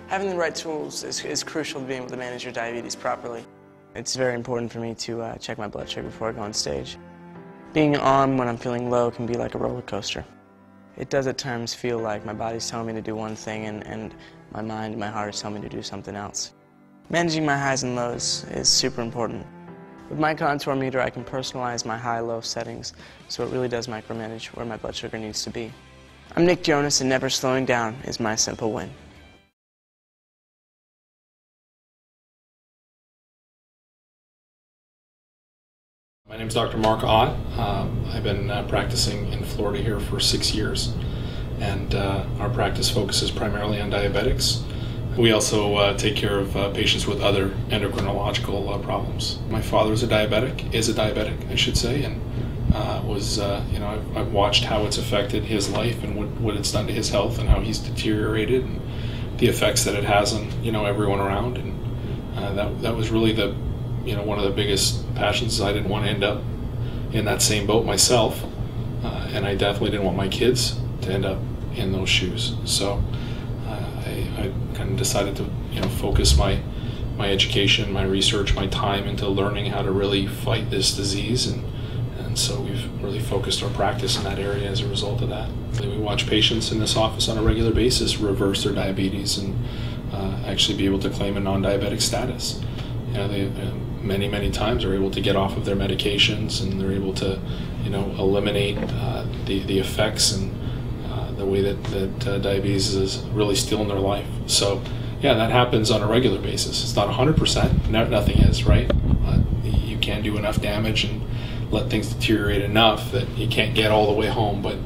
Having the right tools is crucial to being able to manage your diabetes properly. It's very important for me to check my blood sugar before I go on stage. Being on when I'm feeling low can be like a roller coaster. It does at times feel like my body's telling me to do one thing and my mind and my heart is telling me to do something else. Managing my highs and lows is super important. With my contour meter, I can personalize my high-low settings, so it really does micromanage where my blood sugar needs to be. I'm Nick Jonas, and never slowing down is my simple win. My name is Dr. Mark Ott. I've been practicing in Florida here for 6 years, and our practice focuses primarily on diabetics. We also take care of patients with other endocrinological problems. My father is a diabetic, I should say, and I've watched how it's affected his life and what it's done to his health and how he's deteriorated and the effects that it has on everyone around. And that was really one of the biggest passions. I didn't want to end up in that same boat myself, and I definitely didn't want my kids to end up in those shoes. So I kind of decided to focus my education, my research, my time into learning how to really fight this disease, and so we've really focused our practice in that area as a result of that. We watch patients in this office on a regular basis reverse their diabetes and actually be able to claim a non-diabetic status. They many times are able to get off of their medications, and they're able to eliminate the effects and the way that diabetes is really still in their life. So yeah, that happens on a regular basis. It's not 100%, nothing is, right? You can do enough damage and let things deteriorate enough that you can't get all the way home, but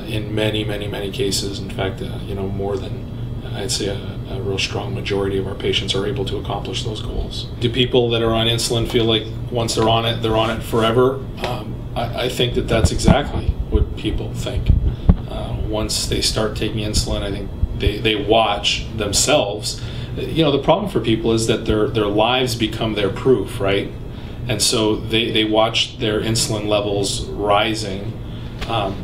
in many cases, in fact, more than I'd say a real strong majority of our patients are able to accomplish those goals. Do people that are on insulin feel like once they're on it forever? I think that that's exactly what people think. Once they start taking insulin, I think they watch themselves. The problem for people is that their lives become their proof, right? And so they watch their insulin levels rising, on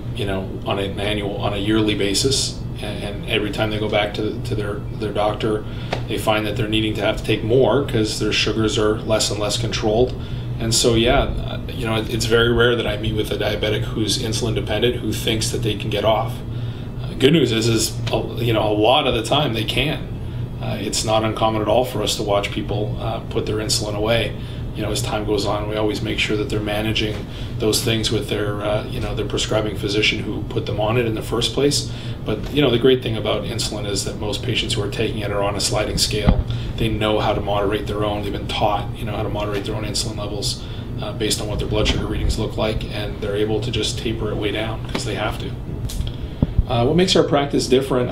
a yearly basis. And every time they go back to their doctor, they find that they're needing to have to take more because their sugars are less and less controlled. And so yeah, it's very rare that I meet with a diabetic who's insulin dependent who thinks that they can get off. Good news is a lot of the time they can. It's not uncommon at all for us to watch people put their insulin away. As time goes on, we always make sure that they're managing those things with their prescribing physician who put them on it in the first place. But the great thing about insulin is that most patients who are taking it are on a sliding scale. They know how to moderate their own. They've been taught, how to moderate their own insulin levels based on what their blood sugar readings look like, and they're able to just taper it way down because they have to. What makes our practice different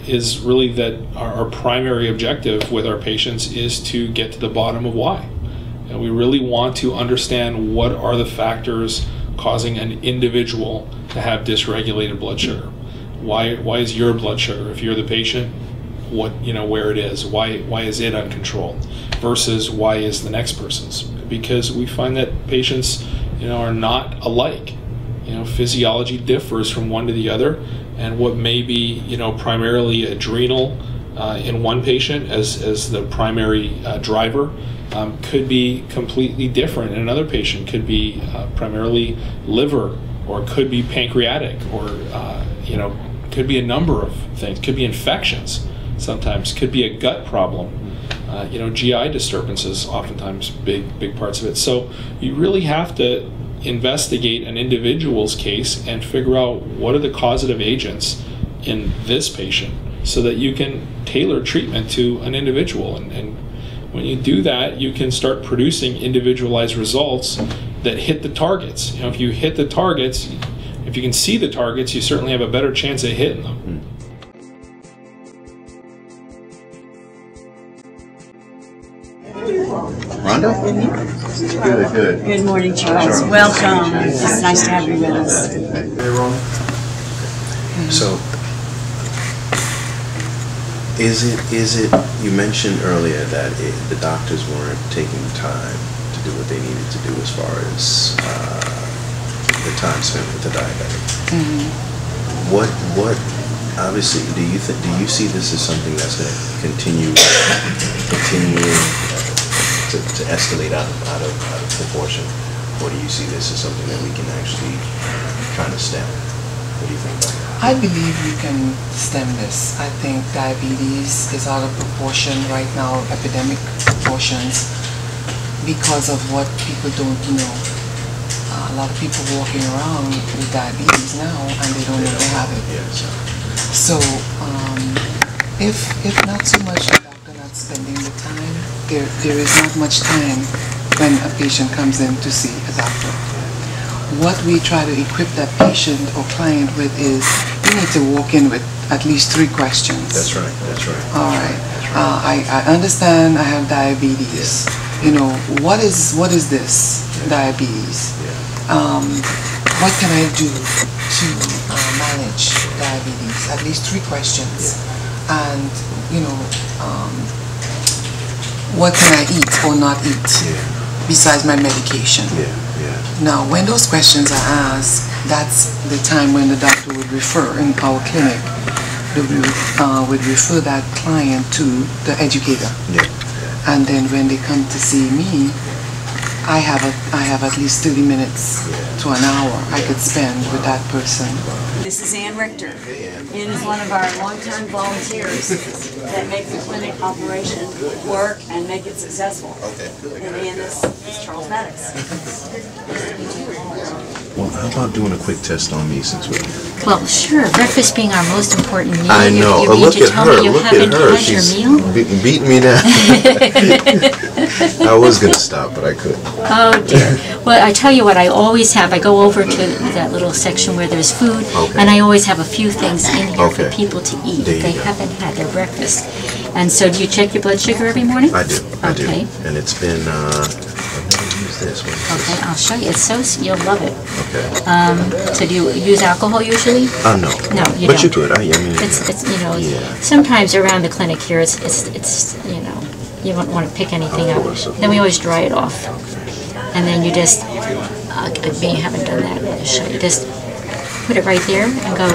is really that our primary objective with our patients is to get to the bottom of why. And we really want to understand what are the factors causing an individual to have dysregulated blood sugar. Why is your blood sugar, if you're the patient, where it is? Why is it uncontrolled versus why is the next person's? Because we find that patients are not alike. Physiology differs from one to the other, and what may be primarily adrenal in one patient as the primary driver could be completely different in another patient. Could be primarily liver, or could be pancreatic, or could be a number of things. Could be infections sometimes, could be a gut problem. GI disturbances, oftentimes big parts of it. So you really have to investigate an individual's case and figure out what are the causative agents in this patient so that you can tailor treatment to an individual. And when you do that, you can start producing individualized results that hit the targets. If you hit the targets, if you can see the targets, you certainly have a better chance of hitting them. Rhonda? Good. Good morning, Charles. Welcome. It's nice to have you with us. Hey, Rhonda. So, is it? You mentioned earlier that the doctors weren't taking time to do what they needed to do as far as the time spent with the diabetic. Mm-hmm. What obviously, do you see this as something that's going to continue to escalate out of proportion, or do you see this as something that we can actually kind of stem? What do you think about that? I believe you can stem this. I think diabetes is out of proportion right now, epidemic proportions, because of what people don't know. A lot of people walking around with diabetes now and they don't know they have it. So, if not so much the doctor not spending the time, there is not much time when a patient comes in to see a doctor. What we try to equip that patient or client with is, you need to walk in with at least 3 questions. That's right, that's right. All right. I understand I have diabetes. You know, what is this diabetes? What can I do to manage diabetes? At least 3 questions. And, you know, what can I eat or not eat besides my medication? Now, when those questions are asked, that's the time when the doctor would refer in our clinic. Would refer that client to the educator. And then when they come to see me, I have at least 30 minutes to an hour I could spend with that person. This is Ann Richter. Ann is one of our long-term volunteers that make the clinic operation work and make it successful. And Ann is Charles Maddox. Well, how about doing a quick test on me since we're here? Well, sure. Breakfast being our most important meal. I know. You Look at her. You Look haven't at her. had your She's meal? beating me down. I was going to stop, but I couldn't. Oh, dear. Well, I tell you what, I always have. I go over to that little section where there's food, and I always have a few things in here for people to eat if they haven't had their breakfast. And so do you check your blood sugar every morning? I do. I do. Okay. And it's been, I've never used this. What is this? Okay, I'll show you. It's so, you'll love it. Okay. So do you use alcohol usually? No. No, you but don't. you could. I mean, It's you know, sometimes around the clinic here, it's you know, you don't want to pick anything up. Then we always dry it off. And then you just, you haven't done that, I'll show you. Just put it right there and go,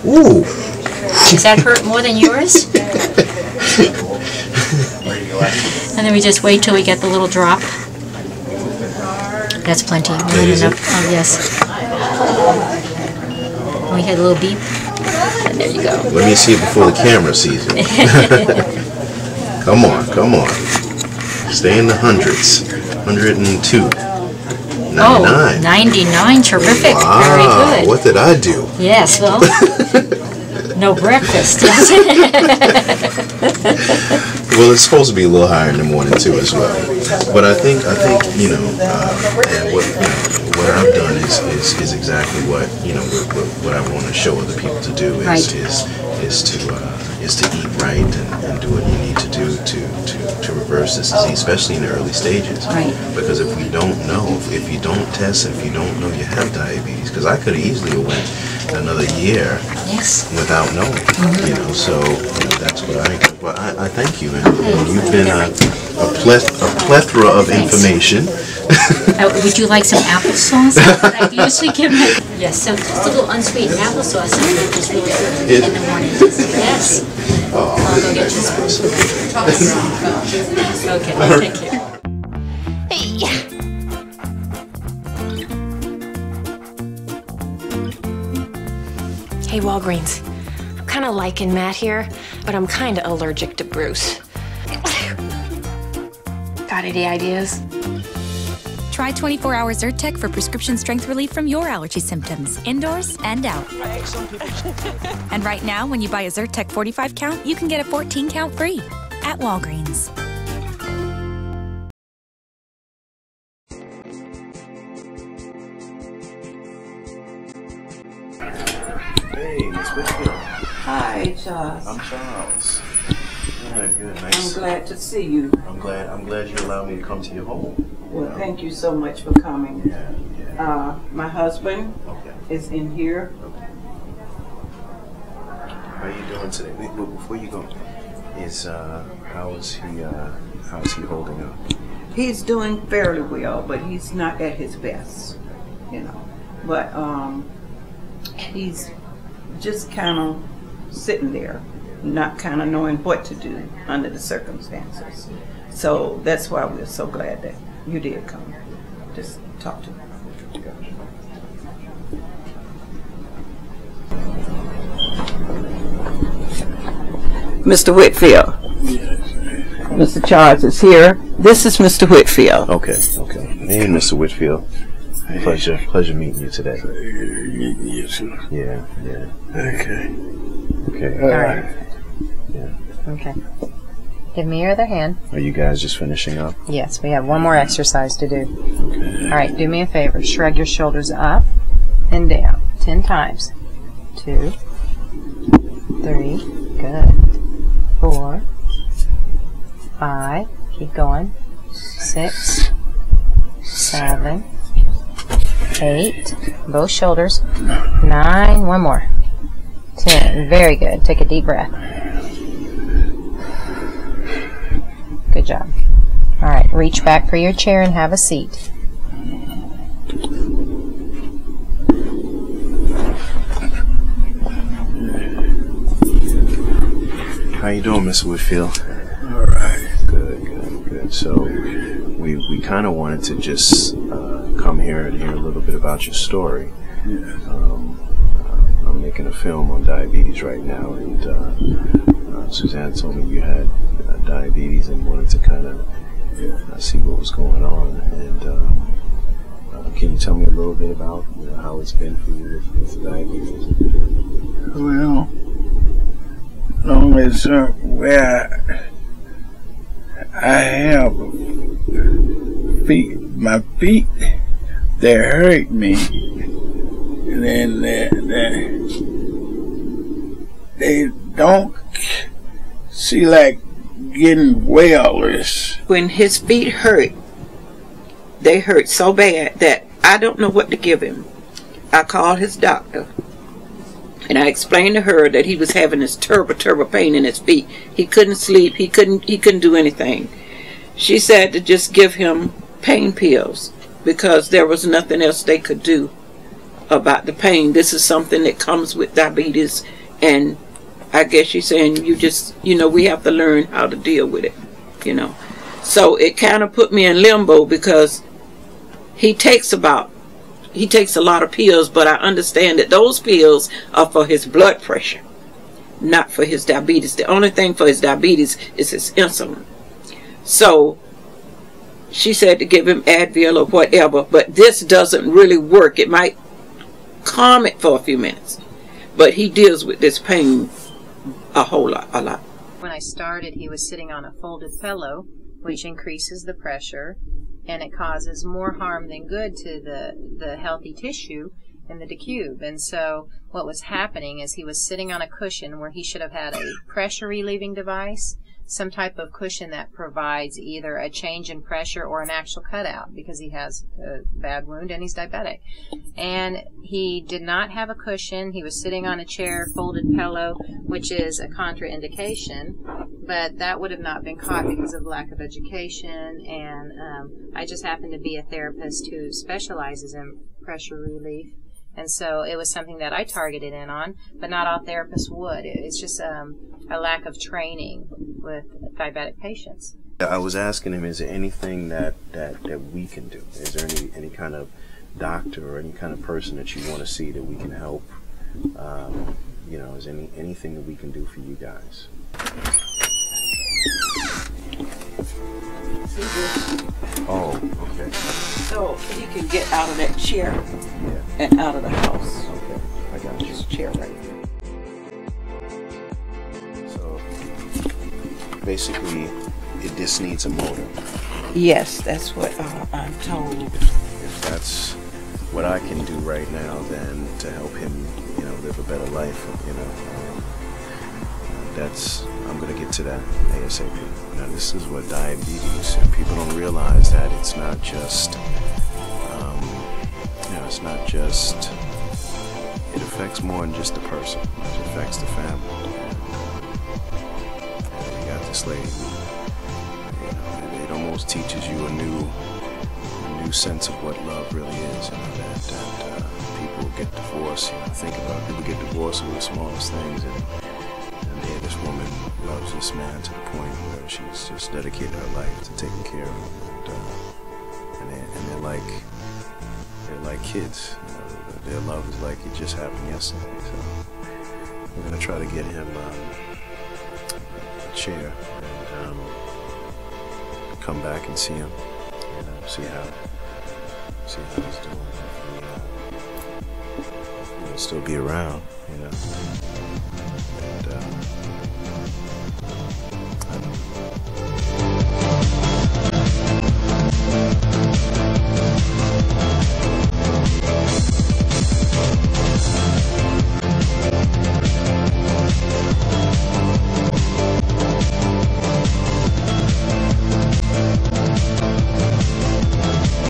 ooh. Does that hurt more than yours? And then we just wait till we get the little drop. That's plenty. More than enough. Oh, yes. And we had a little beep. And there you go. Let me see it before the camera sees it. Come on, come on. Stay in the hundreds. 102. 99. Oh, 99. Terrific. Wow, very good. What did I do? Yes, well, no breakfast. Well, it's supposed to be a little higher in the morning too, as well. But I think you know, and what I've done is exactly what what I want to show other people to do is to eat right and do what you need to do to reverse this disease, especially in the early stages. Right. Because if we don't know, if you don't test, if you don't know you have diabetes, because I could have easily went another year without knowing. You know, so that's what I thank you, and you've been a plethora of information. Would you like some applesauce? I usually give my... Yes, so just a little unsweetened applesauce is really good in the morning. Yes. I'll go get you some. Okay, take care. Hey, Walgreens. I'm kind of liking Matt here, but I'm kind of allergic to Bruce. Got any ideas? Try 24-hour Zyrtec for prescription strength relief from your allergy symptoms, indoors and out. And right now, when you buy a Zyrtec 45 count, you can get a 14 count free at Walgreens. Hey, Miss Whitfield. Hi, Charles. I'm Charles. Good, good, nice. I'm glad to see you. I'm glad you allowed me to come to your home. Well, thank you so much for coming. Yeah. My husband is in here. How are you doing today? Before you go, how is he holding up? He's doing fairly well, but he's not at his best, you know. But he's just kind of sitting there, not kind of knowing what to do under the circumstances. So that's why we're so glad that you did come. Just talk to me. Mr. Whitfield. Yes. Mr. Charles is here. This is Mr. Whitfield. Okay. Hey, Mr. Whitfield. Pleasure meeting you today. Yes, sir. Yeah. Okay. All right. Yeah. Okay. Give me your other hand. Are you guys just finishing up? Yes, we have one more exercise to do. Okay. All right, do me a favor. Shrug your shoulders up and down 10 times. 2, 3, good. 4, 5, keep going. 6, 7, 8, both shoulders. 9, one more. 10, very good. Take a deep breath. Good job. All right, reach back for your chair and have a seat. How you doing, Mr. Whitfield? All right. Good. So we kind of wanted to just come here and hear a little bit about your story. Yeah. I'm making a film on diabetes right now, and Suzanne told me you had diabetes and wanted to kind of see what was going on. And can you tell me a little bit about how it's been for you with diabetes? Well, long as where I have my feet, they hurt me, and then they don't see like getting well. When his feet hurt, they hurt so bad that I don't know what to give him. I called his doctor, and I explained to her that he was having this terrible pain in his feet. He couldn't sleep. He couldn't do anything. She said to just give him pain pills because there was nothing else they could do about the pain. This is something that comes with diabetes, and I guess she's saying we have to learn how to deal with it, So it kind of put me in limbo because he takes a lot of pills, but I understand that those pills are for his blood pressure, not for his diabetes. The only thing for his diabetes is his insulin. So she said to give him Advil or whatever, but this doesn't really work. It might calm it for a few minutes, but he deals with this pain a lot. When I started, he was sitting on a folded pillow, which increases the pressure, and it causes more harm than good to the healthy tissue in the decube. And so what was happening is he was sitting on a cushion where he should have had a pressure relieving device, some type of cushion that provides either a change in pressure or an actual cutout, because he has a bad wound and he's diabetic. And he did not have a cushion. He was sitting on a chair, folded pillow, which is a contraindication, but that would have not been caught because of lack of education. And I just happen to be a therapist who specializes in pressure relief. And so it was something that I targeted in on, but not all therapists would. It's just a lack of training with diabetic patients. I was asking him, is there anything that we can do? Is there any kind of doctor or any kind of person that you want to see that we can help? Is there anything that we can do for you guys? Oh, okay. So he can get out of that chair and out of the house. Okay, I got you. This chair right here. So basically, this needs a motor. Yes, that's what I'm told. If that's what I can do right now, then to help him, live a better life, I'm gonna get to that ASAP. Now, this is what diabetes, and people don't realize that it's not just, it affects more than just the person. It affects the family. And you got this lady who, it almost teaches you a new sense of what love really is. That people get divorced. Think about it, people get divorced over the smallest things, and this woman loves this man to the point where she's just dedicated her life to taking care of him. And they're like kids. You know, their love is like it just happened yesterday. So we're gonna try to get him a chair and come back and see him. See how he's doing. He'll still be around, you know. And I don't know.